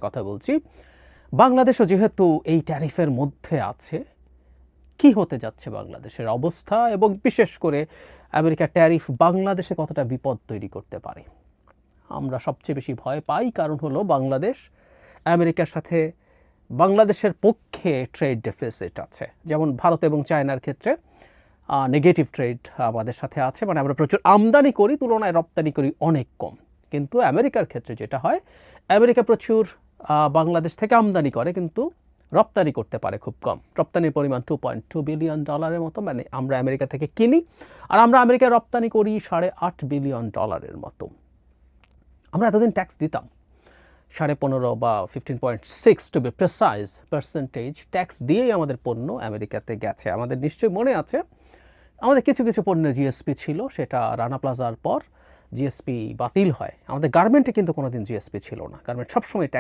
কথা বলছি। বাংলাদেশও যেহেতু এই ট্যারিফের মধ্যে আছে, কি হতে যাচ্ছে বাংলাদেশের অবস্থা এবং বিশেষ করে আমেরিকার ট্যারিফ বাংলাদেশে কতটা বিপদ তৈরি করতে পারে? আমরা সবচেয়ে বেশি ভয় পাই, কারণ হলো বাংলাদেশ আমেরিকার সাথে বাংলাদেশের পক্ষে ট্রেড ডেফিসিট আছে। যেমন ভারত এবং চায়নার ক্ষেত্রে নেগেটিভ ট্রেড আমাদের সাথে আছে, মানে আমরা প্রচুর আমদানি করি, তুলনায় রপ্তানি করি অনেক কম। কিন্তু আমেরিকার ক্ষেত্রে যেটা হয়, আমেরিকা প্রচুর বাংলাদেশ থেকে আমদানি করে, কিন্তু রপ্তানি করতে পারে খুব কম। রপ্তানির পরিমাণ $2.2 বিলিয়ন মতো, মানে আমরা আমেরিকা থেকে কিনি আর আমরা আমেরিকায় রপ্তানি করি $8.5 বিলিয়ন মতো। আমরা এতদিন ট্যাক্স দিতাম 15.5 বা 15.6 to be precise percentage tax দিয়েই আমাদের পণ্য আমেরিকাতে গেছে। আমাদের নিশ্চয়ই মনে আছে, আমাদের কিছু কিছু পণ্যে জিএসপি ছিল, সেটা রানা প্লাজার পর জিএসপি বাতিল হয়। আমাদের গার্মেন্টে কিন্তু কোনোদিন জিএসপি ছিল না, গার্মেন্ট সবসময়